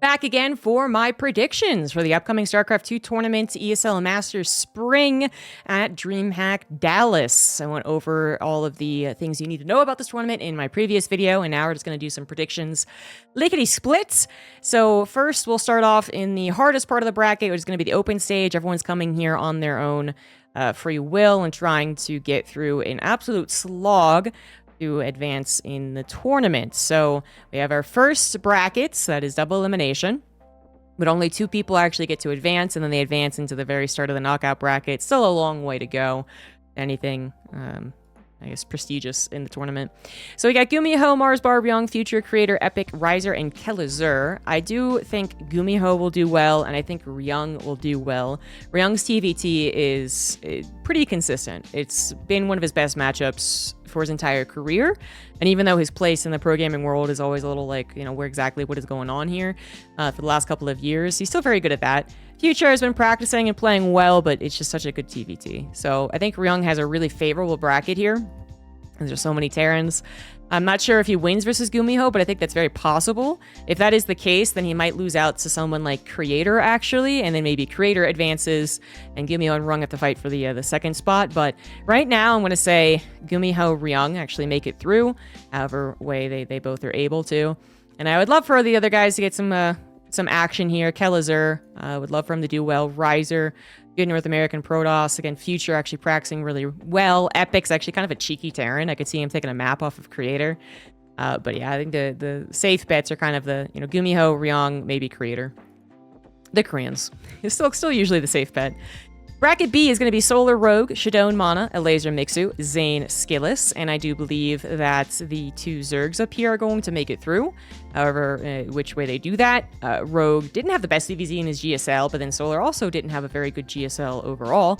Back again for my predictions for the upcoming StarCraft 2 tournament, ESL Masters Spring at DreamHack Dallas. I went over all of the things you need to know about this tournament in my previous video, and now we're just going to do some predictions lickety-splits. So first, we'll start off in the hardest part of the bracket, which is going to be the open stage. Everyone's coming here on their own free will and trying to get through an absolute slog to advance in the tournament. So we have our first brackets, that is double elimination, but only 2 people actually get to advance, and then they advance into the very start of the knockout bracket. Still a long way to go. Anything, I guess, prestigious in the tournament. So we got Gumiho, Mars Barb Young, Future Creator, Epic, Riser, and Kelazur. I do think Gumiho will do well, and I think Ryung will do well. Ryung's TVT is pretty consistent. It's been one of his best matchups for his entire career, and even though his place in the pro gaming world is always a little like, you know, what is going on here for the last couple of years, he's still very good at that. Future has been practicing and playing well, but it's just such a good TVT. So I think Ryung has a really favorable bracket here. There's so many Terrans. I'm not sure if he wins versus Gumiho, but I think that's very possible. If that is the case, then he might lose out to someone like Creator, actually, and then maybe Creator advances, and Gumiho and Ryung have to fight for the second spot. But right now, I'm going to say Gumiho, Ryung actually make it through, however way they both are able to. And I would love for the other guys to get some action here. Kelazur, would love for him to do well. Riser, good North American Protoss. Again, Future actually practicing really well. Epic's actually kind of a cheeky Terran. I could see him taking a map off of Creator. But yeah, I think the safe bets are kind of the, you know, Gumiho, Ryung, maybe Creator. The Koreans. It's still usually the safe bet. Bracket B is going to be Solar Rogue, Shadone Mana, Elazer Mixu, Zane Skillis, and I do believe that the 2 Zergs up here are going to make it through. However, which way they do that, Rogue didn't have the best CVZ in his GSL, but then Solar also didn't have a very good GSL overall.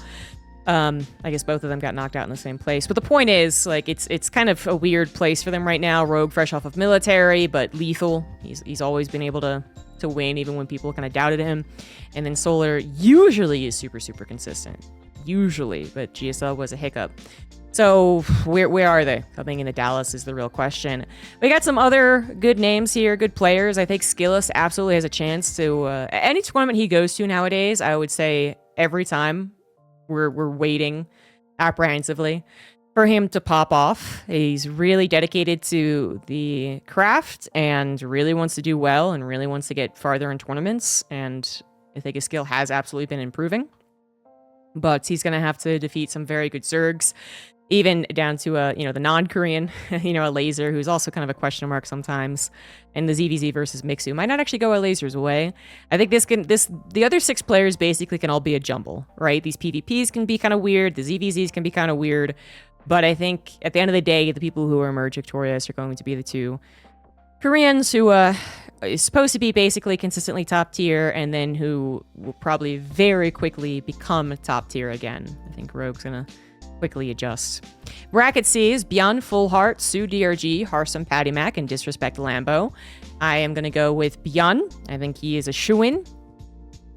I guess both of them got knocked out in the same place. But the point is, like, it's kind of a weird place for them right now. Rogue fresh off of military, but lethal. He's always been able to win, even when people kind of doubted him. And then Solar usually is super consistent. Usually, but GSL was a hiccup. So where are they? Coming into Dallas is the real question. We got some other good names here, good players. I think Skillis absolutely has a chance to any tournament he goes to nowadays. I would say every time we're waiting apprehensively for him to pop off. He's really dedicated to the craft and really wants to do well and really wants to get farther in tournaments. And I think his skill has absolutely been improving. But he's going to have to defeat some very good Zergs, even down to the non-Korean, a Laser, who's also kind of a question mark sometimes. And the ZVZ versus Mixu might not actually go a Laser's way. I think the other 6 players basically can all be a jumble, right? These PvPs can be kind of weird. The ZVZs can be kind of weird. But I think at the end of the day, the people who emerge victorious are going to be the 2 Koreans who is supposed to be basically consistently top tier, and then who will probably very quickly become top tier again. I think Rogue's going to quickly adjust. Bracket C is Beyond Full Heart, Sue DRG, Harsum Patty Mac, and Disrespect Lambo. I am going to go with Beyond. I think he is a shoo-in.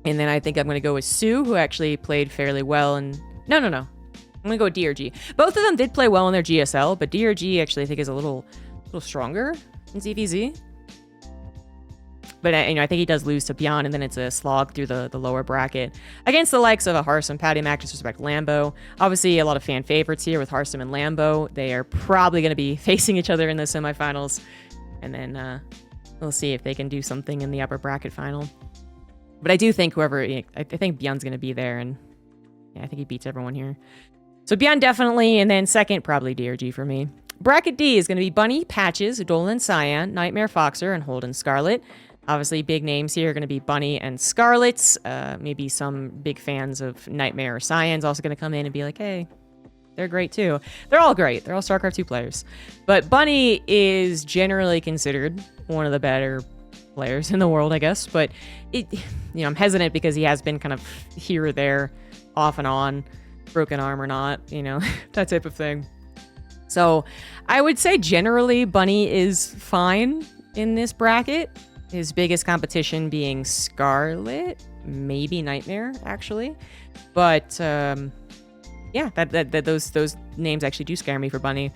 And then I think I'm going to go with Sue, who actually played fairly well. And no. I'm going to go with DRG. Both of them did play well in their GSL, but DRG actually I think is a little stronger than ZVZ. But I think he does lose to Beyond, and then it's a slog through the lower bracket against the likes of a Harsum, Patty Mac, Disrespect, Lambo. Obviously, a lot of fan favorites here with Harsum and Lambo. They are probably going to be facing each other in the semifinals, and then we'll see if they can do something in the upper bracket final. But I do think I think Beyond's going to be there, and yeah, I think he beats everyone here. So Beyond definitely, and then second, probably DRG for me. Bracket D is going to be Bunny, Patches, Dolan Cyan, Nightmare Foxer, and Holden Scarlet. Obviously, big names here are going to be Bunny and Scarlet. Maybe some big fans of Nightmare or Cyan's also going to come in and be like, hey, they're great too. They're all great. They're all StarCraft 2 players. But Bunny is generally considered one of the better players in the world, I guess. But I'm hesitant because he has been kind of here or there, off and on, broken arm or not, that type of thing. So I would say generally Bunny is fine in this bracket. His biggest competition being Scarlet, maybe Nightmare, actually. But yeah, those names actually do scare me for Bunny.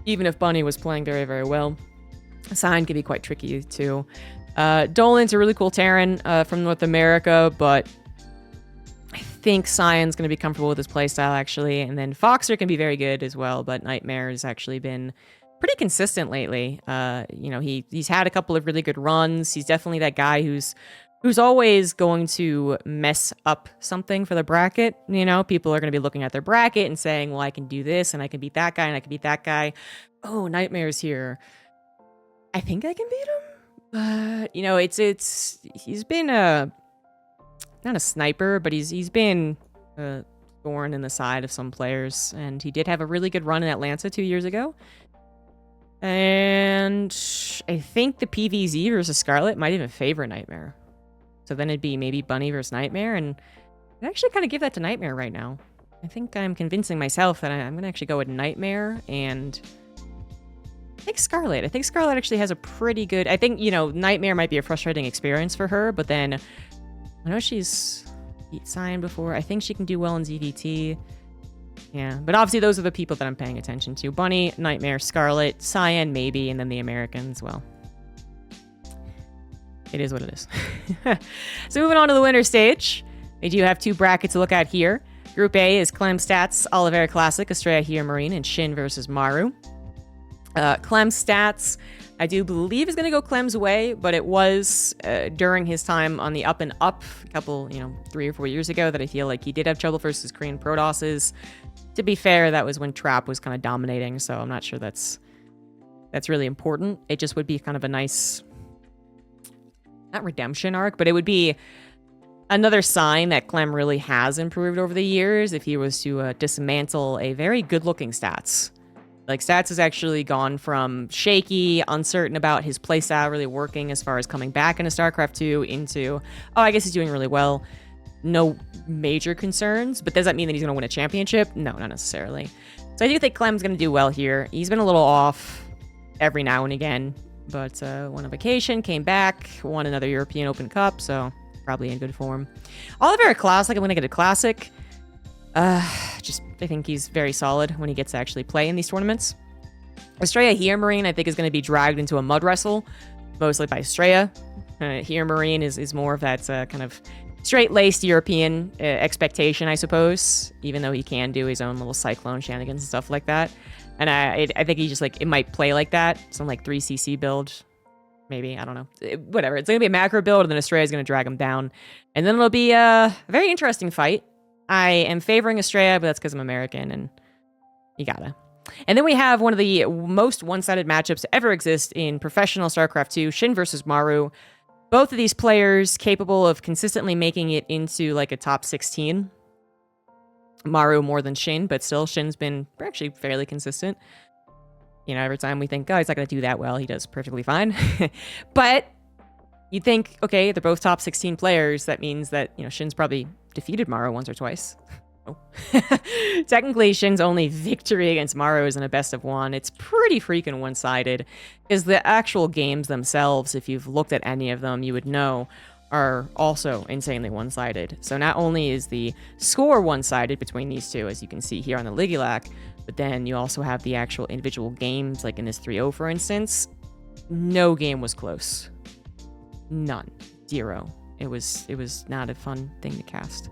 Even if Bunny was playing very, very well. Sign can be quite tricky too. Dolan's a really cool Terran from North America, but I think Cyan's going to be comfortable with his playstyle, actually. And then Foxer can be very good as well, but Nightmare has actually been pretty consistent lately. You know, he's had a couple of really good runs. He's definitely that guy who's always going to mess up something for the bracket. You know, people are going to be looking at their bracket and saying, well, I can do this, and I can beat that guy, and I can beat that guy. Oh, Nightmare's here. I think I can beat him. You know, he's been not a sniper, but he's been a thorn in the side of some players, and he did have a really good run in Atlanta 2 years ago. And I think the PVZ versus Scarlet might even favor Nightmare. So then it'd be maybe Bunny versus Nightmare, and I'd actually kind of give that to Nightmare right now. I think I'm convincing myself that I'm going to actually go with Nightmare, and I think Scarlet. I think Scarlet actually has a pretty good... I think, you know, Nightmare might be a frustrating experience for her, but then I know she's beat Cyan before. I think she can do well in ZVT. Yeah, but obviously those are the people that I'm paying attention to. Bunny, Nightmare, Scarlet, Cyan maybe, and then the Americans, well... It is what it is. So moving on to the winner stage. We do have two brackets to look at here. Group A is Clem Stats, Oliveira Classic, Estrella Here Marine, and Shin versus Maru. Clem Stats, I do believe is going to go Clem's way, but it was during his time on the up and up a couple, 3 or 4 years ago that I feel like he did have trouble versus Korean Protosses. To be fair, that was when Trap was kind of dominating, so I'm not sure that's really important. It just would be kind of a nice... not redemption arc, but it would be another sign that Clem really has improved over the years if he was to dismantle a very good-looking Stats. Like, Stats has actually gone from shaky, uncertain about his playstyle really working as far as coming back into StarCraft 2 into, oh, I guess he's doing really well. No major concerns, but does that mean that he's going to win a championship? No, not necessarily. So I do think Clem's going to do well here. He's been a little off every now and again. But went on vacation, came back, won another European Open Cup, so probably in good form. Oliveira Classic, I'm going to get a Classic. I think he's very solid when he gets to actually play in these tournaments. Estrella Here Marine, I think, is going to be dragged into a mud wrestle, mostly by Estrella. Here Marine is more of that kind of straight-laced European expectation, I suppose, even though he can do his own little Cyclone shenanigans and stuff like that. And I think he just, like, it might play like that. Some, like, 3cc build. Maybe. I don't know. Whatever. It's going to be a macro build, and then Estrella's going to drag him down. And then it'll be a very interesting fight. I am favoring Estrella, but that's because I'm American, and you gotta. And then we have one of the most one-sided matchups to ever exist in professional StarCraft 2, Shin versus Maru. Both of these players capable of consistently making it into, like, a top 16. Maru more than Shin, but still Shin's been actually fairly consistent. Every time we think, oh, he's not going to do that well, he does perfectly fine. But you'd think, okay, they're both top 16 players. That means that, Shin's probably defeated Maru once or twice. Oh. Technically, Shin's only victory against Maru is in a best of 1. It's pretty freaking one-sided. Because the actual games themselves, if you've looked at any of them, you would know, are also insanely one-sided. So not only is the score one-sided between these two, as you can see here on the Ligulac, but then you also have the actual individual games, like in this 3-0, for instance. No game was close. None. 0. It was not a fun thing to cast.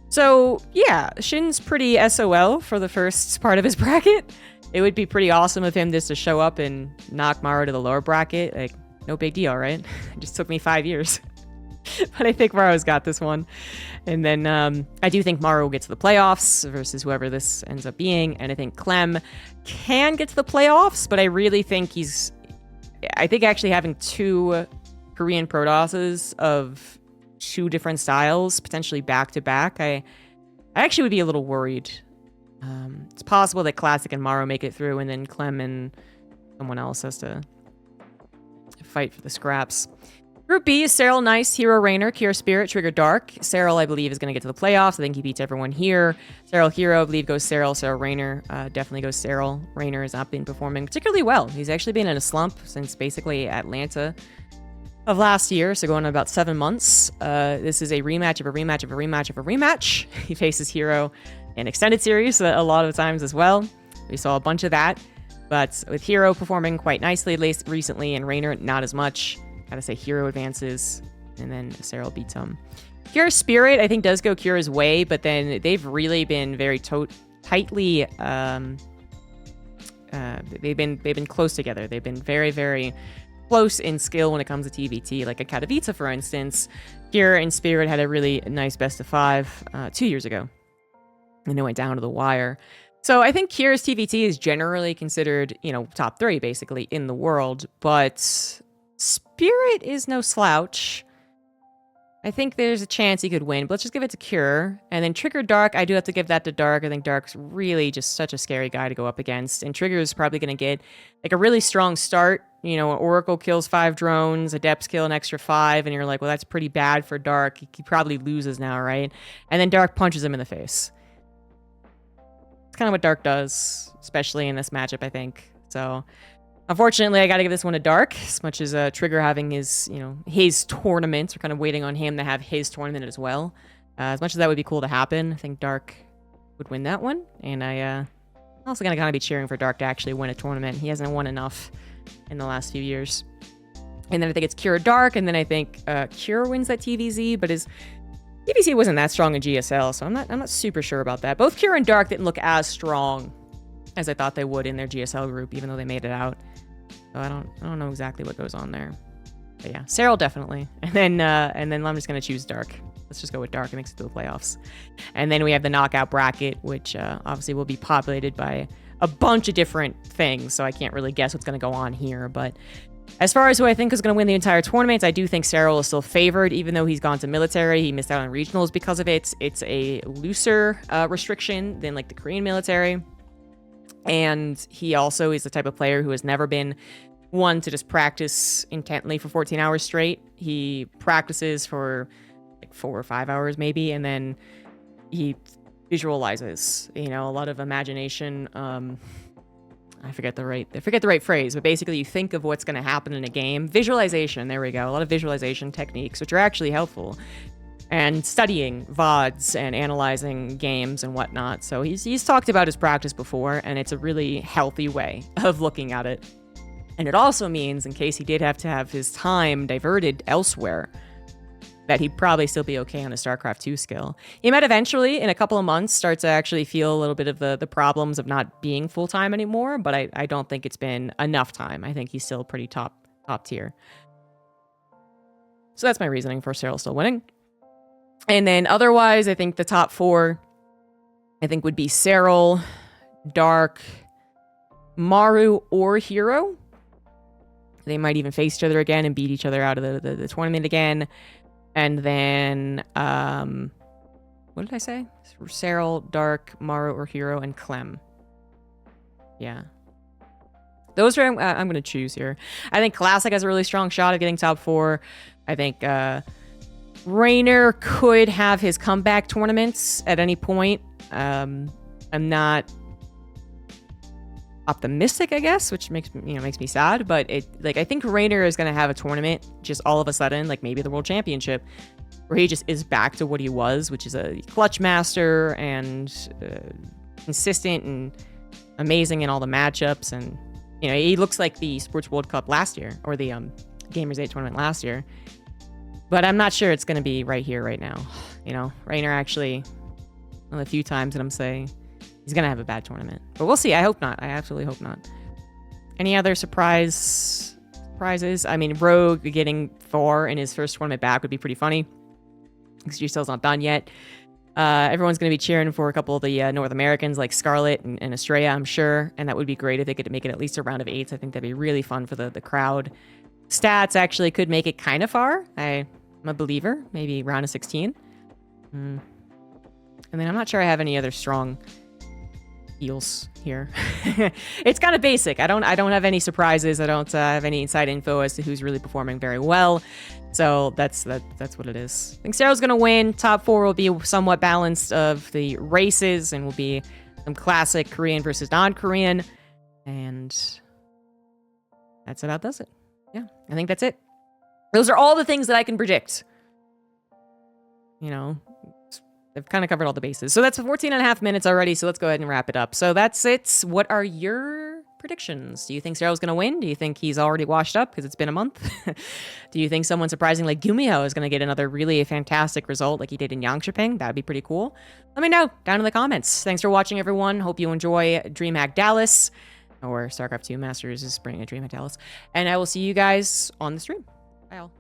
So, yeah, Shin's pretty SOL for the first part of his bracket. It would be pretty awesome of him just to show up and knock Maru to the lower bracket. Like, no big deal, right? It just took me 5 years. But I think Maru's got this one. And then I do think Maru will get to the playoffs versus whoever this ends up being. And I think Clem can get to the playoffs, but I really think I think actually having 2 Korean Protosses of 2 different styles, potentially back-to-back, I actually would be a little worried. It's possible that Classic and Maru make it through, and then Clem and someone else has to fight for the scraps. Group B is Serral Nice, Hero Rainer, Cure Spirit, Trigger Dark. Serral, I believe, is going to get to the playoffs. I think he beats everyone here. Serral Hero, I believe, goes Serral. Serral Rainer definitely goes Serral. Rainer has not been performing particularly well. He's actually been in a slump since basically Atlanta of last year, so going on about 7 months. This is a rematch of a rematch of a rematch of a rematch. He faces Hero in extended series a lot of times as well. We saw a bunch of that, but with Hero performing quite nicely, at least recently, and Rainer not as much. gotta say Hero advances, and then Serral beats him. Kira's Spirit, I think, does go Kira's way, but then they've really been very tightly. They've been close together. They've been very, very close in skill when it comes to TVT. Like a Katowice, for instance, Kira and Spirit had a really nice best of 5 2 years ago, and it went down to the wire. So I think Kira's TVT is generally considered, top 3 basically in the world, but Spirit is no slouch. I think there's a chance he could win, but let's just give it to Cure. And then Trigger Dark, I do have to give that to Dark. I think Dark's really just such a scary guy to go up against. And Trigger is probably going to get like a really strong start. Oracle kills 5 drones, Adepts kill an extra 5, and you're like, well, that's pretty bad for Dark. He probably loses now, right? And then Dark punches him in the face. It's kind of what Dark does, especially in this matchup, I think. So unfortunately, I got to give this one to Dark, as much as Trigger having his, his tournament. We're kind of waiting on him to have his tournament as well. As much as that would be cool to happen, I think Dark would win that one. And I'm also going to kind of be cheering for Dark to actually win a tournament. He hasn't won enough in the last few years. And then I think it's Cure Dark, and then I think Cure wins that TVZ, but his TVZ wasn't that strong in GSL, so I'm not super sure about that. Both Cure and Dark didn't look as strong as I thought they would in their GSL group, even though they made it out. So I don't know exactly what goes on there. But yeah, Serral definitely. And then I'm just gonna choose Dark. Let's just go with Dark. It makes it to the playoffs. And then we have the knockout bracket, which obviously will be populated by a bunch of different things. So I can't really guess what's gonna go on here. But as far as who I think is gonna win the entire tournament, I do think Serral is still favored, even though he's gone to military. He missed out on regionals because of it. It's a looser restriction than like the Korean military. And he also is the type of player who has never been one to just practice intently for 14 hours straight. He practices for like 4 or 5 hours maybe, and then he visualizes, a lot of imagination. I forget the right phrase, but basically you think of what's going to happen in a game. Visualization, there we go. A lot of visualization techniques, which are actually helpful. And studying VODs and analyzing games and whatnot. So he's talked about his practice before, and it's a really healthy way of looking at it. And it also means, in case he did have to have his time diverted elsewhere, that he'd probably still be okay on a StarCraft 2 skill. He might eventually, in a couple of months, start to actually feel a little bit of the problems of not being full-time anymore, but I don't think it's been enough time. I think he's still pretty top tier. So that's my reasoning for Serral still winning. And then otherwise, I think the top 4, would be Serral, Dark, Maru, or Hero. They might even face each other again and beat each other out of the tournament again. And then, what did I say? Serral, Dark, Maru, or Hero, and Clem. Yeah. Those are I'm going to choose here. I think Classic has a really strong shot at getting top 4. I think Rainer could have his comeback tournaments at any point. I'm not optimistic, I guess, which makes me sad, but I think Rainer is going to have a tournament just all of a sudden, like maybe the World Championship, where he just is back to what he was, which is a clutch master and consistent and amazing in all the matchups. And he looks like the Sports World Cup last year, or the Gamers 8 tournament last year. But I'm not sure it's going to be right here, right now. Rainer actually, one of the few times that I'm saying he's going to have a bad tournament. But we'll see. I hope not. I absolutely hope not. Any other surprises? I mean, Rogue getting 4 in his first tournament back would be pretty funny, because GSL's not done yet. Everyone's going to be cheering for a couple of the North Americans like Scarlet and Estrella, I'm sure. And that would be great if they could make it at least a round of 8s. I think that'd be really fun for the crowd. Stats actually could make it kind of far. I'm a believer. Maybe round of 16. And then I'm not sure I have any other strong heals here. It's kind of basic. I don't have any surprises. I don't have any inside info as to who's really performing very well. So that's what it is. I think Serral's gonna win. Top 4 will be somewhat balanced of the races, and will be some classic Korean versus non-Korean, and that's about does it. Yeah, I think that's it. Those are all the things that I can predict. I've kind of covered all the bases. So that's 14 and a half minutes already, so let's go ahead and wrap it up. So that's it. What are your predictions. Do you think Zero's going to win? Do you think he's already washed up because it's been a month? Do you think someone surprising like Gumiho is going to get another really fantastic result like he did in Yangshiping? That would be pretty cool. Let me know down in the comments. Thanks for watching, everyone. Hope you enjoy DreamHack Dallas, or StarCraft 2 Masters is Spring at DreamHack Dallas. And I will see you guys on the stream. Bye all.